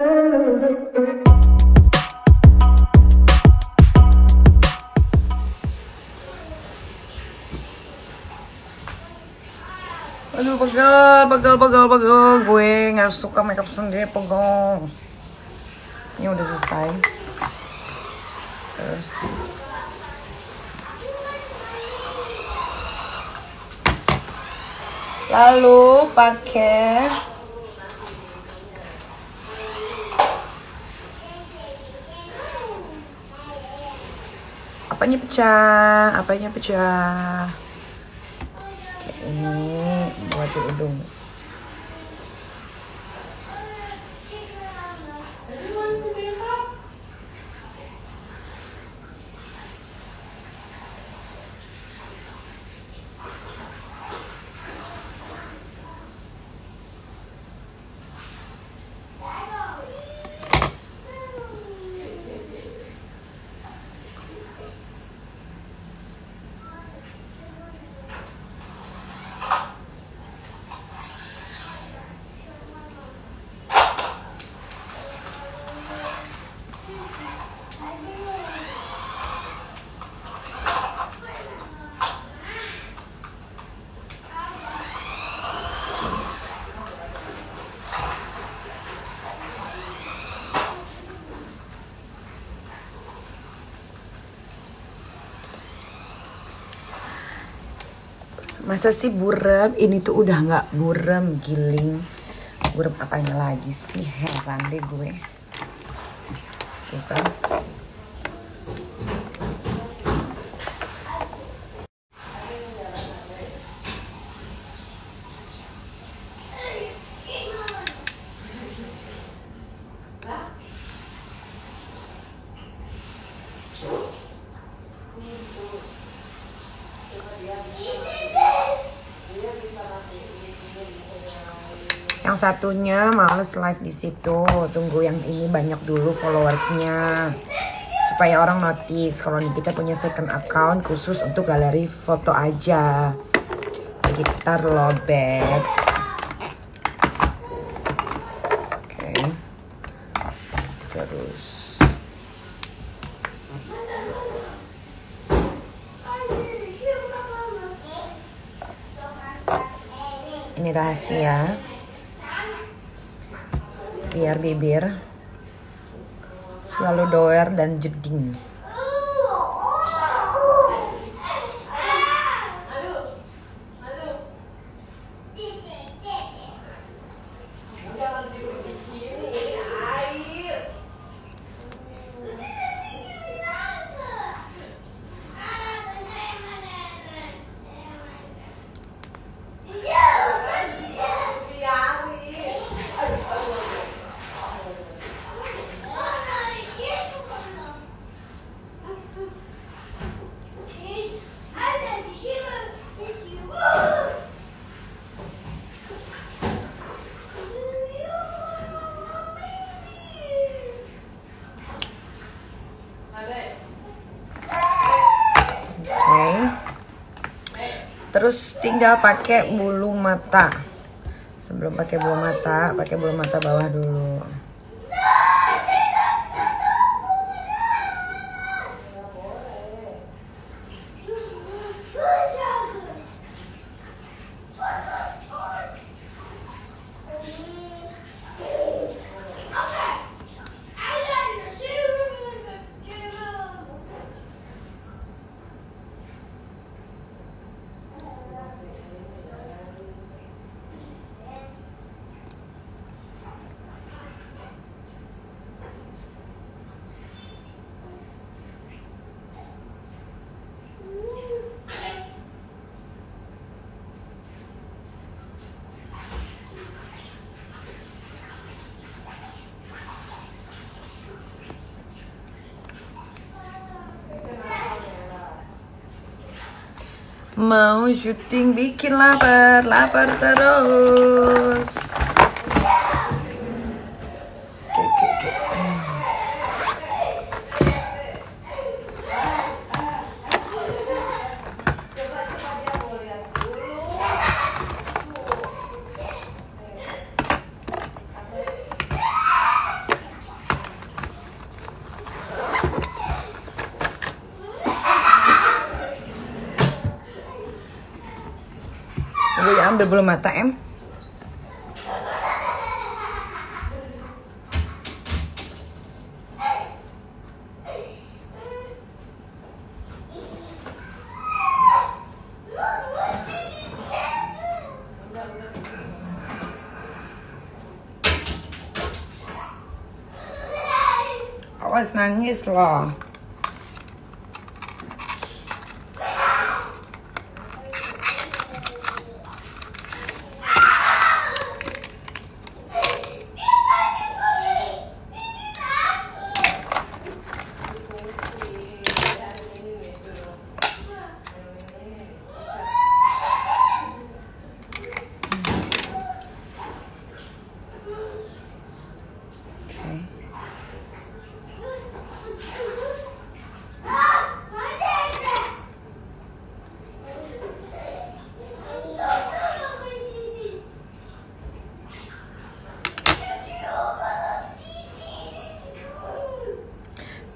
Aduh, pegel. Gue nggak suka makeup sendiri, pegel. Ini udah selesai. Terus lalu pakai apanya pecah. Kayak ini buat di hidung. Masa sih burem? Ini tuh udah nggak burem, giling. Burem apanya lagi sih? Heran deh gue. Tuh kan. Yang satunya males live di situ. Tunggu yang ini banyak dulu followersnya supaya orang notice kalau kita punya second account khusus untuk galeri foto aja. Kita lobet. Oke. Terus ini rahasia. Biar bibir selalu doer dan jeding. Terus tinggal pakai bulu mata. Sebelum pakai bulu mata bawah dulu. Mau syuting bikin lapar terus. ambil bulu mata em. Awas nangis loh.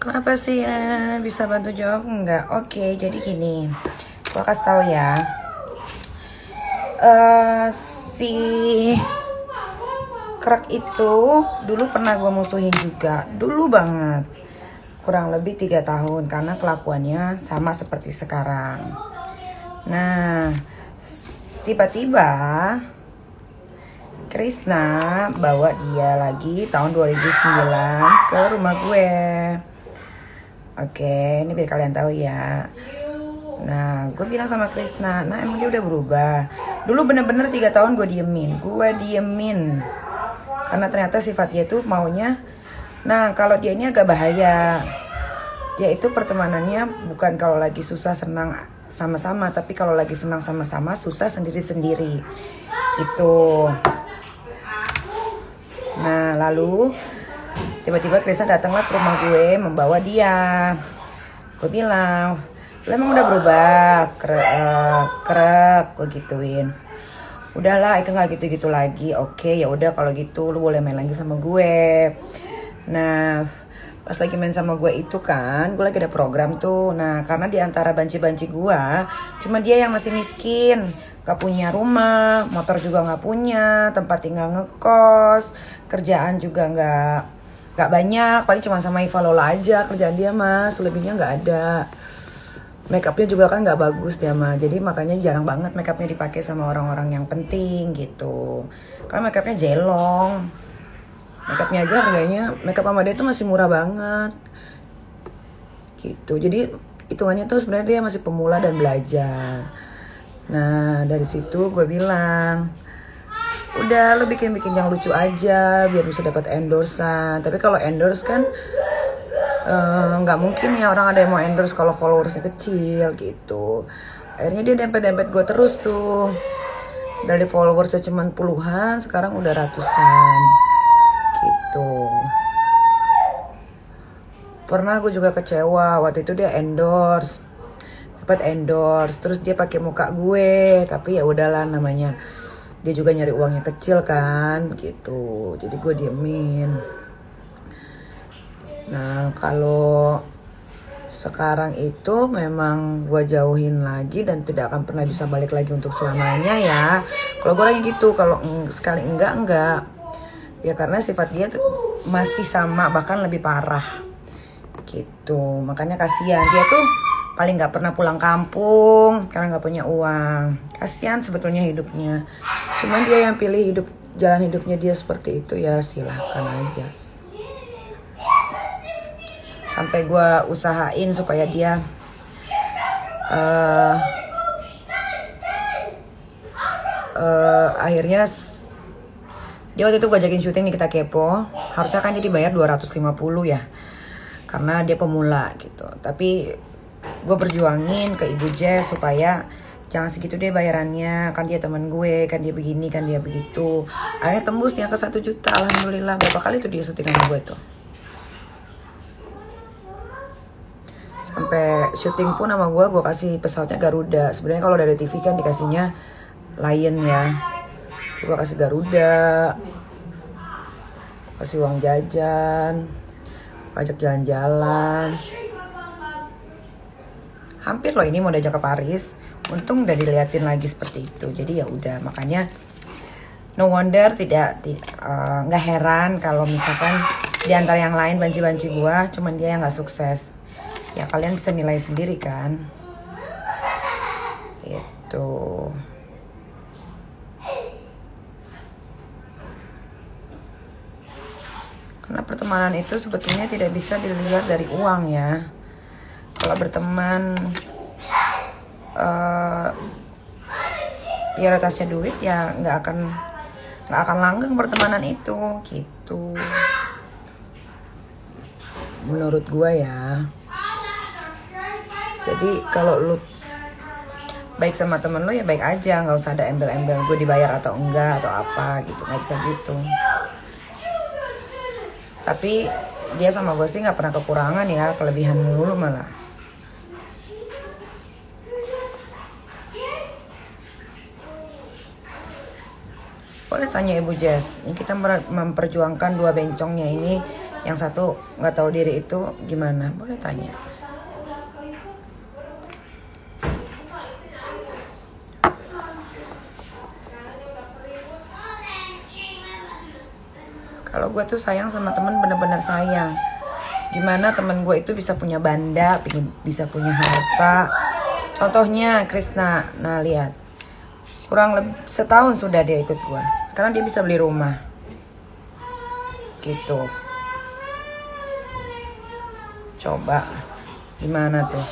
Kenapa sih ya? Bisa bantu jawab enggak? Oke, jadi gini, gua kasih tahu ya. Si Krek itu dulu pernah gue musuhin juga, dulu banget, kurang lebih 3 tahun karena kelakuannya sama seperti sekarang. Nah, tiba-tiba Krisna bawa dia lagi tahun 2009 ke rumah gue. Oke, ini biar kalian tahu ya. Nah, gue bilang sama Krisna, nah emang dia udah berubah. Dulu bener-bener 3 tahun gue diemin. Karena ternyata sifat dia tuh maunya, nah kalau dia ini agak bahaya. Dia itu pertemanannya bukan kalau lagi susah senang sama-sama, tapi kalau lagi senang sama-sama susah sendiri-sendiri. Itu. Nah, lalu tiba-tiba Krisna datanglah ke rumah gue membawa dia. Gue bilang, lo emang udah berubah, krek, gue gituin. Udahlah, Eka nggak gitu-gitu lagi. Oke, ya udah kalau gitu lo boleh main lagi sama gue. Nah, pas lagi main sama gue itu kan, gue lagi ada program tuh. Nah, karena di antara banci-banci gue, cuma dia yang masih miskin, gak punya rumah, motor juga gak punya, tempat tinggal ngekos, kerjaan juga gak banyak, paling cuma sama Iva Lola aja kerjaan dia mas, selebihnya gak ada. Make upnya juga kan gak bagus dia mah, jadi makanya jarang banget make upnya dipakai sama orang-orang yang penting gitu. Karena make upnya jelong, make upnya aja harganya, make up sama dia tuh masih murah banget gitu. Jadi hitungannya tuh sebenarnya dia masih pemula dan belajar. Nah dari situ gue bilang, udah lo bikin yang lucu aja biar bisa dapat endorsean. Tapi kalau endorse kan nggak mungkin ya orang ada yang mau endorse kalau followersnya kecil gitu. Akhirnya dia dempet gue terus tuh. Dari followersnya cuma puluhan, sekarang udah ratusan gitu. Pernah gue juga kecewa waktu itu dia dapat endorse, terus dia pakai muka gue, tapi ya udahlah namanya dia juga nyari uangnya kecil kan gitu, jadi gue diemin. Nah kalau sekarang itu memang gue jauhin lagi dan tidak akan pernah bisa balik lagi untuk selamanya ya. Kalau gue lagi gitu, kalau sekali enggak ya, karena sifat dia masih sama bahkan lebih parah gitu. Makanya kasihan, dia tuh paling nggak pernah pulang kampung karena nggak punya uang. Kasihan sebetulnya hidupnya. Cuman dia yang pilih jalan hidupnya dia seperti itu, ya silahkan aja. Sampai gue usahain supaya dia akhirnya dia waktu itu gue ajakin syuting di Kita Kepo. Harusnya kan dia dibayar 250 ya, karena dia pemula gitu. Tapi gue berjuangin ke Ibu Jess supaya jangan segitu deh bayarannya, kan dia teman gue, kan dia begini, kan dia begitu. Akhirnya tembus dia ke 1 juta, alhamdulillah. Berapa kali tuh dia syuting sama gue tuh. Sampai syuting pun sama gue kasih pesawatnya Garuda. Sebenarnya kalau dari TV kan dikasihnya Lion ya. Gue kasih Garuda, kasih uang jajan, ajak jalan-jalan. hampir loh ini mau diajak ke Paris. Untung udah diliatin lagi seperti itu. Jadi ya udah, makanya no wonder nggak heran kalau misalkan di antara yang lain banci-banci gua, cuman dia yang nggak sukses. Ya kalian bisa nilai sendiri kan. Itu. Karena pertemanan itu sebetulnya tidak bisa dilihat dari uang ya. Kalau berteman prioritasnya duit ya nggak akan langgeng pertemanan itu gitu. Menurut gue ya. Jadi kalau lu baik sama temen lu ya baik aja, nggak usah ada embel-embel gue dibayar atau enggak atau apa gitu, nggak bisa gitu. Tapi dia sama gue sih nggak pernah kekurangan ya, kelebihan mulu malah. Boleh tanya Ibu Jess, ini kita memperjuangkan dua bencongnya ini, yang satu nggak tahu diri itu gimana? Boleh tanya. Kalau gue tuh sayang sama temen, bener-bener sayang. Gimana temen gue itu bisa punya banda, bisa punya harta. Contohnya Krisna, nah lihat. Kurang lebih setahun sudah dia ikut gue. Sekarang dia bisa beli rumah. Gitu. Coba, gimana tuh?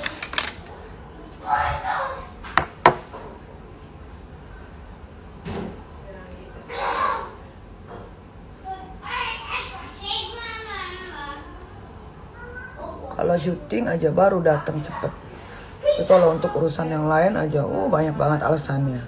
Kalau syuting aja baru datang cepet. Tapi kalau untuk urusan yang lain aja, banyak banget alasannya.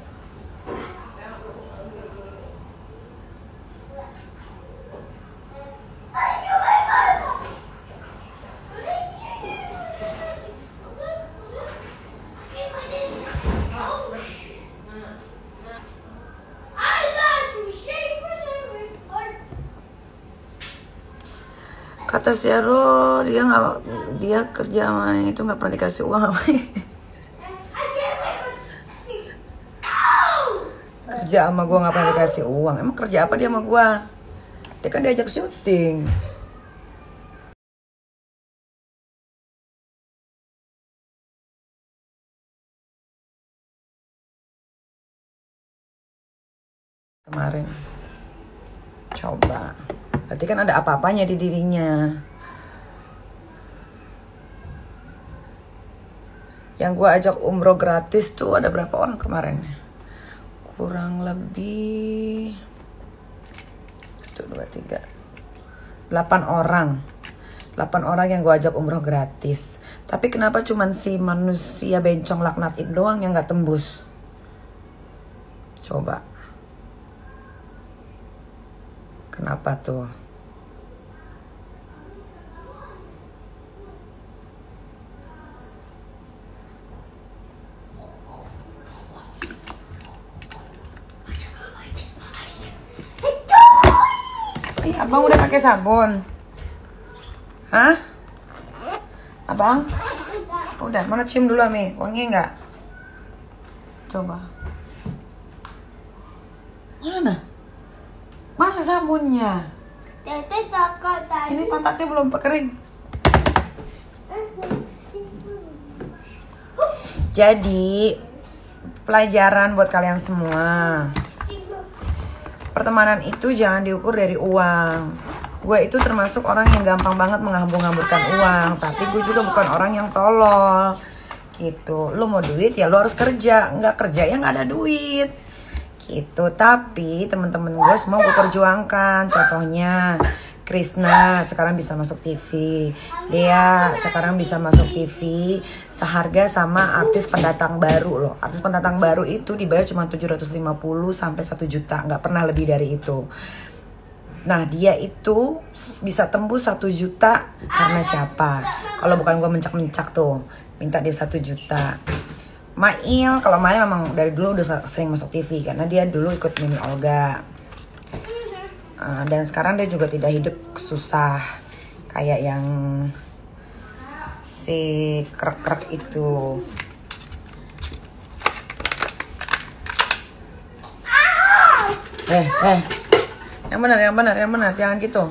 Kata Syaro, dia kerja sama itu nggak pernah dikasih uang. Kerja sama gue nggak pernah dikasih uang. Emang kerja apa dia sama gue? Dia kan diajak syuting. Kemarin. Coba. Berarti kan ada apa-apanya di dirinya. Yang gue ajak umroh gratis tuh ada berapa orang kemarin? Kurang lebih 1, 2, 3 8 orang. 8 orang yang gue ajak umroh gratis. Tapi kenapa cuman si manusia bencong laknat itu doang yang gak tembus? Coba. Kenapa tuh? Ih, abang udah pakai sabun? Hah? Abang? Udah, mana cium dulu Ami, wangi nggak? Coba. Mana? Mana sabunnya? Ini pantatnya belum kering. Jadi pelajaran buat kalian semua. Pertemanan itu jangan diukur dari uang. Gue itu termasuk orang yang gampang banget menghambur-hamburkan uang, tapi gue juga bukan orang yang tolol. Gitu. Lu mau duit ya lu harus kerja, nggak kerja ya nggak ada duit. Gitu. Tapi teman-teman gue semua gue perjuangkan. Contohnya Krisna sekarang bisa masuk TV, Dea sekarang bisa masuk TV seharga sama artis pendatang baru loh. Artis pendatang baru itu dibayar cuma 750 sampai 1 juta, nggak pernah lebih dari itu. Nah dia itu bisa tembus 1 juta karena siapa? Kalau bukan gue mencak-mencak tuh minta dia 1 juta. Mail, kalau Mail memang dari dulu udah sering masuk TV karena dia dulu ikut Mimi Olga. Dan sekarang dia juga tidak hidup susah kayak yang si krek-krek itu. Yang benar, jangan gitu.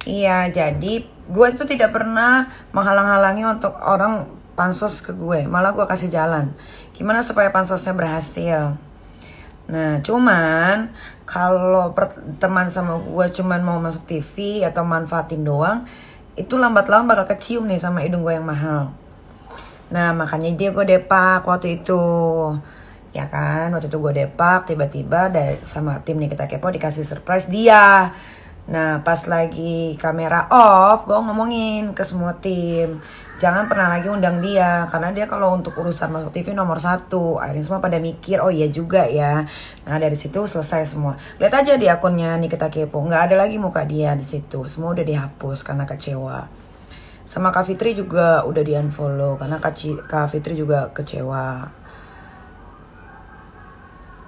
Iya, jadi gue itu tidak pernah menghalang-halangi untuk orang pansos ke gue. Malah gue kasih jalan. Gimana supaya pansosnya berhasil. Nah, cuman kalau teman sama gue cuman mau masuk TV atau manfaatin doang, itu lambat laun bakal kecium nih sama hidung gue yang mahal. Nah, makanya gue depak waktu itu. Ya kan, waktu itu gue depak, tiba-tiba sama tim Nikita Kepo dikasih surprise dia. Nah, pas lagi kamera off, gue ngomongin ke semua tim, jangan pernah lagi undang dia, karena dia kalau untuk urusan masuk TV nomor 1. Akhirnya semua pada mikir, oh iya juga ya. Nah, dari situ selesai semua. Lihat aja di akunnya Nikita Kepo, nggak ada lagi muka dia di situ. Semua udah dihapus karena kecewa. Sama Kak Fitri juga udah di unfollow karena Kak Fitri juga kecewa.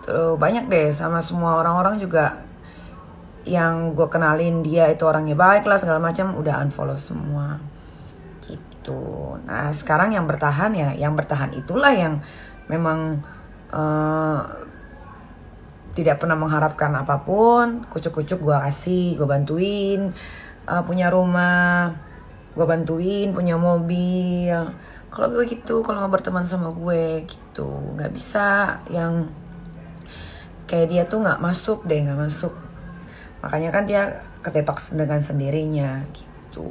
Terus banyak deh, sama semua orang-orang juga yang gue kenalin dia itu orangnya baik lah segala macam udah unfollow semua gitu. Nah, sekarang yang bertahan itulah yang memang tidak pernah mengharapkan apapun. Kucuk-kucuk gue kasih, gue bantuin, punya rumah gue bantuin, punya mobil. Kalau gue gitu, kalau mau berteman sama gue gitu, nggak bisa yang kayak dia tuh nggak masuk. Makanya kan dia ketepak dengan sendirinya gitu.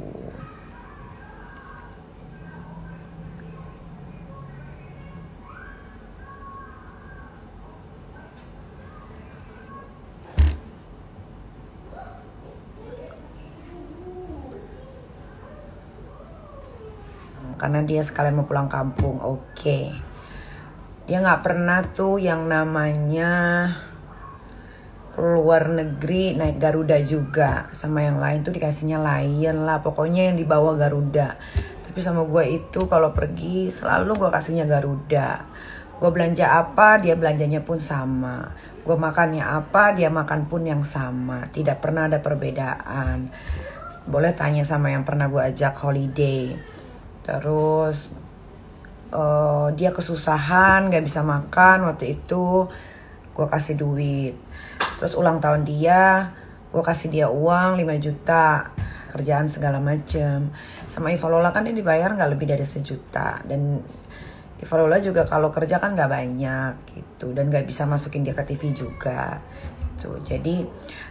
Karena dia sekalian mau pulang kampung, oke. Dia nggak pernah tuh yang namanya keluar negeri naik Garuda juga. Sama yang lain tuh dikasihnya Lion lah, pokoknya yang dibawa Garuda. Tapi sama gue itu kalau pergi selalu gue kasihnya Garuda. Gue belanja apa, dia belanjanya pun sama. Gue makannya apa, dia makan pun yang sama. Tidak pernah ada perbedaan. Boleh tanya sama yang pernah gue ajak holiday. Terus dia kesusahan, gak bisa makan waktu itu, gue kasih duit. Terus ulang tahun dia, gue kasih dia uang 5 juta, kerjaan segala macem. Sama Iva Lola kan dia dibayar gak lebih dari 1 juta. Dan Iva Lola juga kalau kerja kan gak banyak gitu. Dan gak bisa masukin dia ke TV juga gitu. Jadi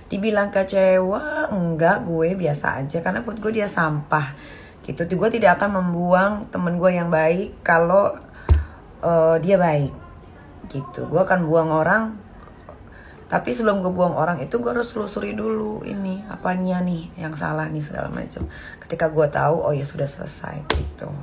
dibilang kecewa, enggak, gue biasa aja. Karena buat gue dia sampah gitu. Gue tidak akan membuang temen gue yang baik kalau dia baik gitu. Gue akan buang orang, tapi sebelum gue buang orang itu gue harus telusuri dulu ini apanya nih yang salah nih segala macam. Ketika gue tahu, oh ya sudah selesai gitu.